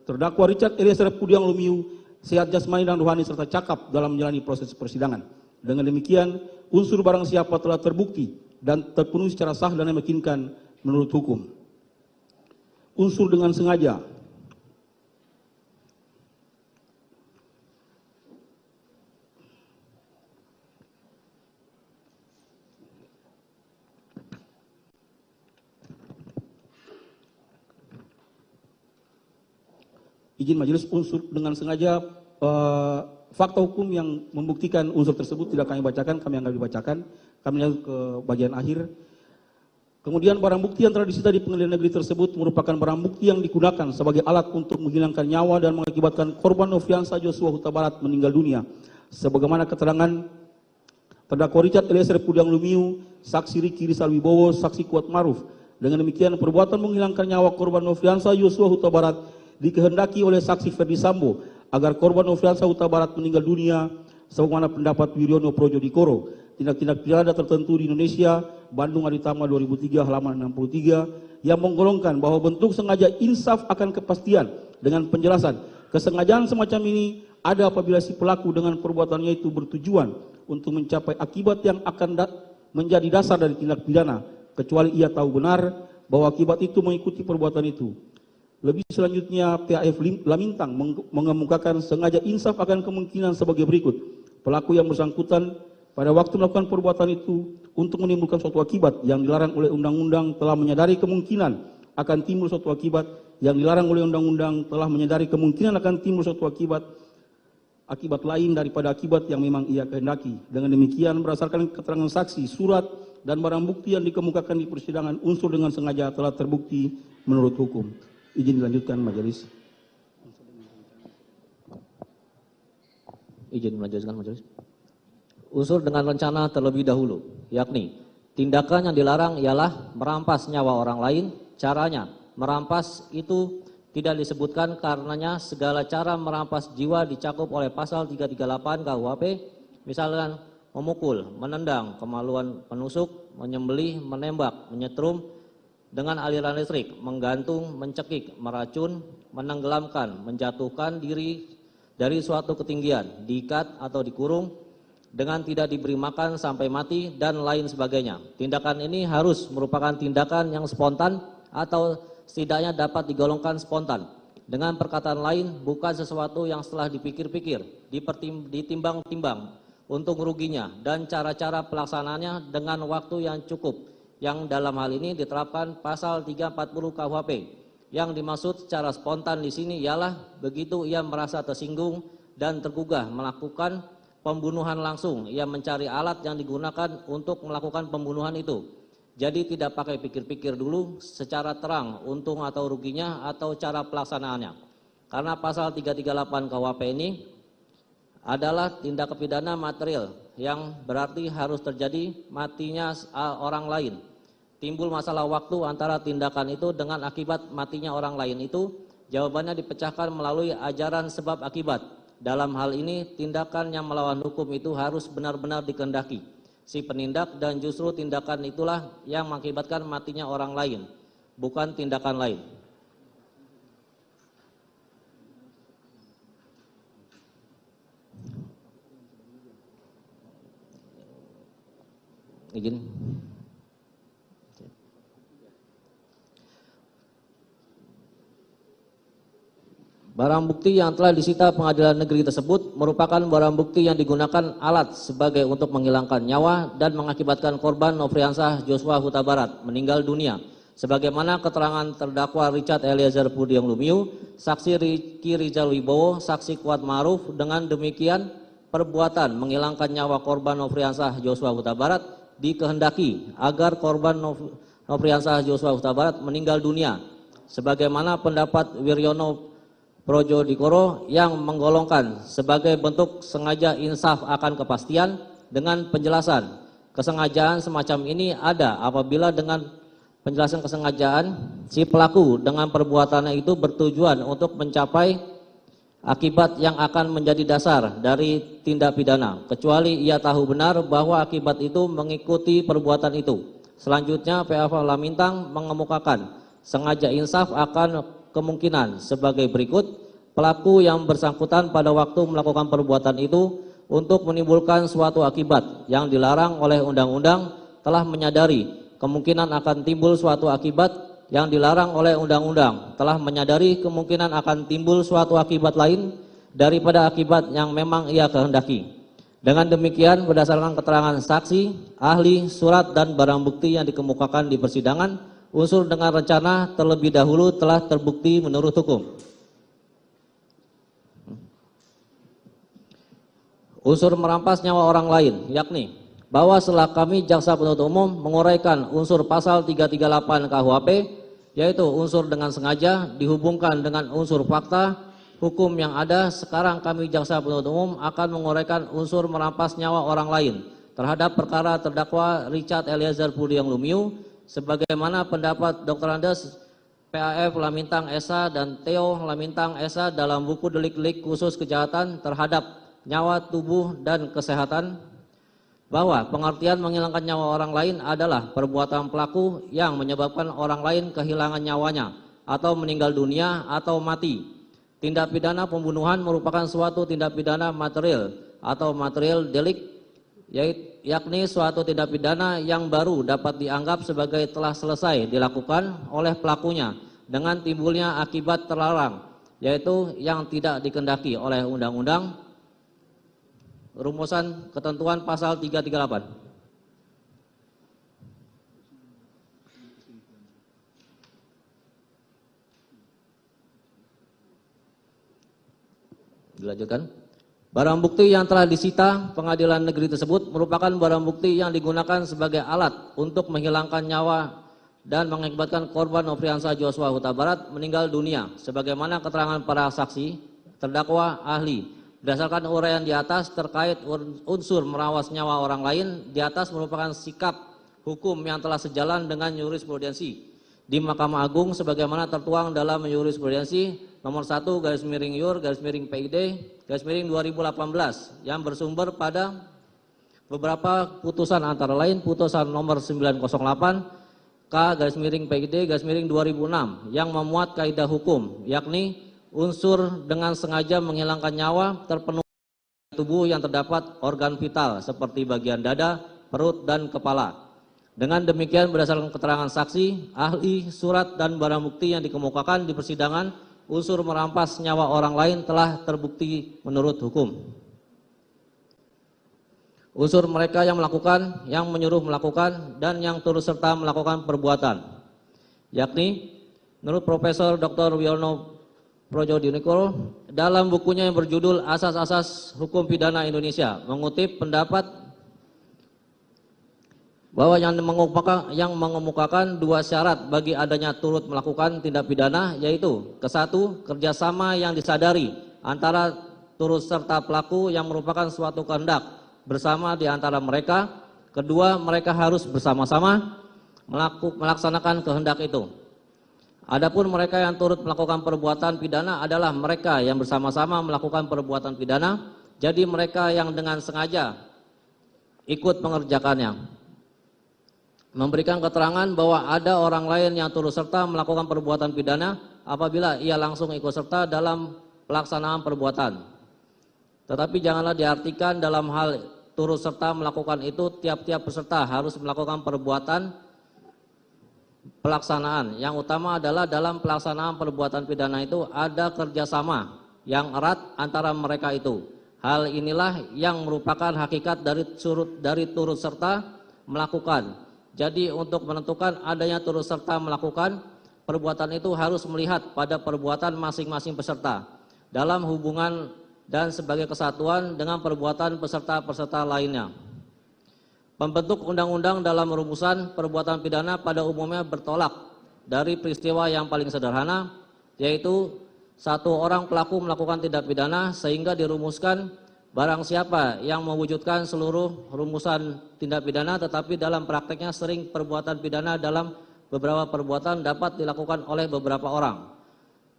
terdakwa Richard Eliezer Pudiang Lumiu sehat jasmani dan rohani serta cakap dalam menjalani proses persidangan. Dengan demikian, unsur barang siapa telah terbukti dan terpenuhi secara sah dan meyakinkan menurut hukum. Unsur dengan sengaja. Izin majelis, unsur dengan sengaja, fakta hukum yang membuktikan unsur tersebut tidak kami bacakan, kami anggap dibacakan. Kami lanjut ke bagian akhir. Kemudian barang bukti yang telah disita di pengadilan negeri tersebut merupakan barang bukti yang digunakan sebagai alat untuk menghilangkan nyawa dan mengakibatkan korban Nofriansah Joshua Huta Barat meninggal dunia. Sebagaimana keterangan terdakwa Richard Eliezer Pudiang Lumiu, saksi Riki Rizal Wibowo, saksi Kuat Maruf. Dengan demikian, perbuatan menghilangkan nyawa korban Nofriansah Joshua Huta Barat dikehendaki oleh saksi Ferdi Sambo agar korban Nofriansah Huta Barat meninggal dunia sebagaimana pendapat Wiryono Projodikoro, tindak-tindak pidana tertentu di Indonesia, Bandung Aditama 2003 halaman 63, yang menggolongkan bahwa bentuk sengaja insaf akan kepastian dengan penjelasan kesengajaan semacam ini ada apabila si pelaku dengan perbuatannya itu bertujuan untuk mencapai akibat yang akan menjadi dasar dari tindak pidana, kecuali ia tahu benar bahwa akibat itu mengikuti perbuatan itu. Lebih selanjutnya, PAF Lamintang mengemukakan sengaja insaf akan kemungkinan sebagai berikut. Pelaku yang bersangkutan pada waktu melakukan perbuatan itu untuk menimbulkan suatu akibat yang dilarang oleh undang-undang telah menyadari kemungkinan akan timbul suatu akibat yang dilarang oleh undang-undang telah menyadari kemungkinan akan timbul suatu akibat lain daripada akibat yang memang ia kehendaki. Dengan demikian, berdasarkan keterangan saksi, surat, dan barang bukti yang dikemukakan di persidangan, unsur dengan sengaja telah terbukti menurut hukum. Izin dilanjutkan majelis. Izin melanjutkan majelis. Unsur dengan rencana terlebih dahulu, yakni tindakan yang dilarang ialah merampas nyawa orang lain. Caranya merampas itu tidak disebutkan karenanya segala cara merampas jiwa dicakup oleh pasal 338 KUHP, misalkan memukul, menendang, kemaluan penusuk, menyembelih, menembak, menyetrum dengan aliran listrik, menggantung, mencekik, meracun, menenggelamkan, menjatuhkan diri dari suatu ketinggian, diikat atau dikurung dengan tidak diberi makan sampai mati dan lain sebagainya. Tindakan ini harus merupakan tindakan yang spontan atau setidaknya dapat digolongkan spontan. Dengan perkataan lain, bukan sesuatu yang setelah dipikir-pikir, ditimbang-timbang untuk ruginya dan cara-cara pelaksanaannya dengan waktu yang cukup, yang dalam hal ini diterapkan pasal 340 KUHP. Yang dimaksud secara spontan di sini ialah begitu ia merasa tersinggung dan tergugah melakukan pembunuhan langsung, ia mencari alat yang digunakan untuk melakukan pembunuhan itu. Jadi tidak pakai pikir-pikir dulu secara terang untung atau ruginya atau cara pelaksanaannya. Karena pasal 338 KUHP ini adalah tindak pidana material yang berarti harus terjadi matinya orang lain. Timbul masalah waktu antara tindakan itu dengan akibat matinya orang lain itu, jawabannya dipecahkan melalui ajaran sebab akibat. Dalam hal ini, tindakan yang melawan hukum itu harus benar-benar dikehendaki si penindak dan justru tindakan itulah yang mengakibatkan matinya orang lain, bukan tindakan lain. Izin. Barang bukti yang telah disita pengadilan negeri tersebut merupakan barang bukti yang digunakan alat sebagai untuk menghilangkan nyawa dan mengakibatkan korban Nofriansah Joshua Huta Barat meninggal dunia. Sebagaimana keterangan terdakwa Richard Eliezer Pudiang Lumiu, saksi Riki Rizal Wibowo, saksi Kuat Maruf. Dengan demikian, perbuatan menghilangkan nyawa korban Nofriansah Joshua Huta Barat dikehendaki agar korban Nofriansah Joshua Huta Barat meninggal dunia. Sebagaimana pendapat Wiryono Projodikoro yang menggolongkan sebagai bentuk sengaja insaf akan kepastian dengan penjelasan kesengajaan semacam ini ada apabila dengan penjelasan kesengajaan si pelaku dengan perbuatannya itu bertujuan untuk mencapai akibat yang akan menjadi dasar dari tindak pidana, kecuali ia tahu benar bahwa akibat itu mengikuti perbuatan itu. Selanjutnya PAF Lamintang mengemukakan sengaja insaf akan kemungkinan sebagai berikut. Pelaku yang bersangkutan pada waktu melakukan perbuatan itu untuk menimbulkan suatu akibat yang dilarang oleh undang-undang telah menyadari kemungkinan akan timbul suatu akibat yang dilarang oleh undang-undang, telah menyadari kemungkinan akan timbul suatu akibat lain daripada akibat yang memang ia kehendaki. Dengan demikian, berdasarkan keterangan saksi, ahli, surat, dan barang bukti yang dikemukakan di persidangan, unsur dengan rencana terlebih dahulu telah terbukti menurut hukum. Unsur merampas nyawa orang lain, yakni bahwa setelah kami jaksa penuntut umum menguraikan unsur pasal 338 KUHP, yaitu unsur dengan sengaja dihubungkan dengan unsur fakta hukum yang ada, sekarang kami jaksa penuntut umum akan menguraikan unsur merampas nyawa orang lain terhadap perkara terdakwa Richard Eliezer Pudiang Lumiu, sebagaimana pendapat Dr. Andes PAF Lamintang Esa dan Theo Lamintang Esa dalam buku delik-delik khusus kejahatan terhadap nyawa, tubuh, dan kesehatan, bahwa pengertian menghilangkan nyawa orang lain adalah perbuatan pelaku yang menyebabkan orang lain kehilangan nyawanya atau meninggal dunia atau mati. Tindak pidana pembunuhan merupakan suatu tindak pidana material atau material delik, yakni suatu tindak pidana yang baru dapat dianggap sebagai telah selesai dilakukan oleh pelakunya dengan timbulnya akibat terlarang, yaitu yang tidak dikehendaki oleh undang-undang. Rumusan ketentuan pasal 338. Dilanjutkan. Barang bukti yang telah disita pengadilan negeri tersebut merupakan barang bukti yang digunakan sebagai alat untuk menghilangkan nyawa dan mengakibatkan korban Nofriansah Joshua Huta Barat meninggal dunia, sebagaimana keterangan para saksi, terdakwa, ahli. Berdasarkan uraian di atas terkait unsur merawat nyawa orang lain, di atas merupakan sikap hukum yang telah sejalan dengan jurisprudensi di Mahkamah Agung sebagaimana tertuang dalam jurisprudensi nomor 1/YUR/PID/2018 yang bersumber pada beberapa putusan, antara lain putusan nomor 908 K/PID/2006 yang memuat kaidah hukum, yakni unsur dengan sengaja menghilangkan nyawa terpenuhi tubuh yang terdapat organ vital seperti bagian dada, perut, dan kepala. Dengan demikian, berdasarkan keterangan saksi, ahli, surat, dan barang bukti yang dikemukakan di persidangan, unsur merampas nyawa orang lain telah terbukti menurut hukum. Unsur mereka yang melakukan, yang menyuruh melakukan, dan yang turut serta melakukan perbuatan, yakni menurut Profesor Dr. Wiono Projodiniko dalam bukunya yang berjudul Asas-Asas Hukum Pidana Indonesia, mengutip pendapat bahwa yang mengemukakan dua syarat bagi adanya turut melakukan tindak pidana, yaitu kesatu, kerjasama yang disadari antara turut serta pelaku yang merupakan suatu kehendak bersama di antara mereka. Kedua, mereka harus bersama-sama melaksanakan kehendak itu. Adapun mereka yang turut melakukan perbuatan pidana adalah mereka yang bersama-sama melakukan perbuatan pidana, jadi mereka yang dengan sengaja ikut mengerjakannya. Memberikan keterangan bahwa ada orang lain yang turut serta melakukan perbuatan pidana apabila ia langsung ikut serta dalam pelaksanaan perbuatan. Tetapi janganlah diartikan dalam hal turut serta melakukan itu tiap-tiap peserta harus melakukan perbuatan pelaksanaan. Yang utama adalah dalam pelaksanaan perbuatan pidana itu ada kerjasama yang erat antara mereka itu. Hal inilah yang merupakan hakikat dari turut serta melakukan. Jadi untuk menentukan adanya turut serta melakukan perbuatan itu harus melihat pada perbuatan masing-masing peserta dalam hubungan dan sebagai kesatuan dengan perbuatan peserta-peserta lainnya. Pembentuk undang-undang dalam rumusan perbuatan pidana pada umumnya bertolak dari peristiwa yang paling sederhana, yaitu satu orang pelaku melakukan tindak pidana sehingga dirumuskan barang siapa yang mewujudkan seluruh rumusan tindak pidana, tetapi dalam prakteknya sering perbuatan pidana dalam beberapa perbuatan dapat dilakukan oleh beberapa orang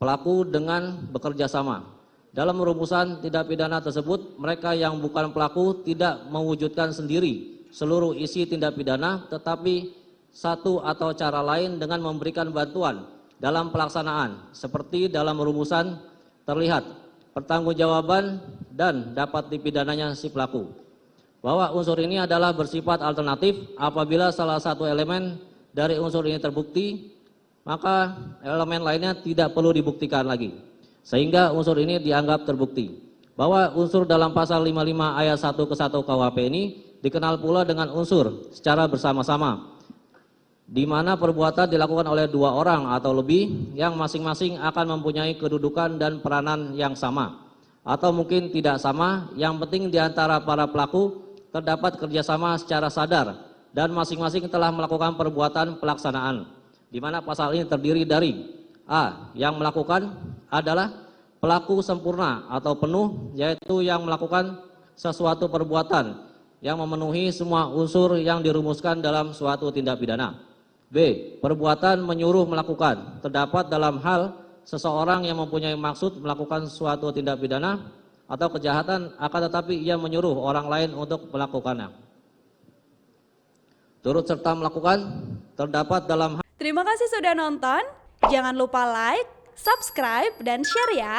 pelaku dengan bekerja sama. Dalam rumusan tindak pidana tersebut, mereka yang bukan pelaku tidak mewujudkan sendiri seluruh isi tindak pidana, tetapi satu atau cara lain dengan memberikan bantuan dalam pelaksanaan, seperti dalam rumusan terlihat pertanggungjawaban dan dapat dipidananya si pelaku. Bahwa unsur ini adalah bersifat alternatif apabila salah satu elemen dari unsur ini terbukti, maka elemen lainnya tidak perlu dibuktikan lagi. Sehingga unsur ini dianggap terbukti. Bahwa unsur dalam pasal 55 ayat 1 ke 1 KUHP ini dikenal pula dengan unsur secara bersama-sama, di mana perbuatan dilakukan oleh dua orang atau lebih yang masing-masing akan mempunyai kedudukan dan peranan yang sama. Atau mungkin tidak sama, yang penting di antara para pelaku terdapat kerjasama secara sadar dan masing-masing telah melakukan perbuatan pelaksanaan, di mana pasal ini terdiri dari A. Yang melakukan adalah pelaku sempurna atau penuh, yaitu yang melakukan sesuatu perbuatan yang memenuhi semua unsur yang dirumuskan dalam suatu tindak pidana. B. Perbuatan menyuruh melakukan, terdapat dalam hal seseorang yang mempunyai maksud melakukan suatu tindak pidana atau kejahatan, akan tetapi ia menyuruh orang lain untuk melakukannya. Turut serta melakukan, terdapat dalam hal. Terima kasih sudah nonton. Jangan lupa like, subscribe, dan share ya.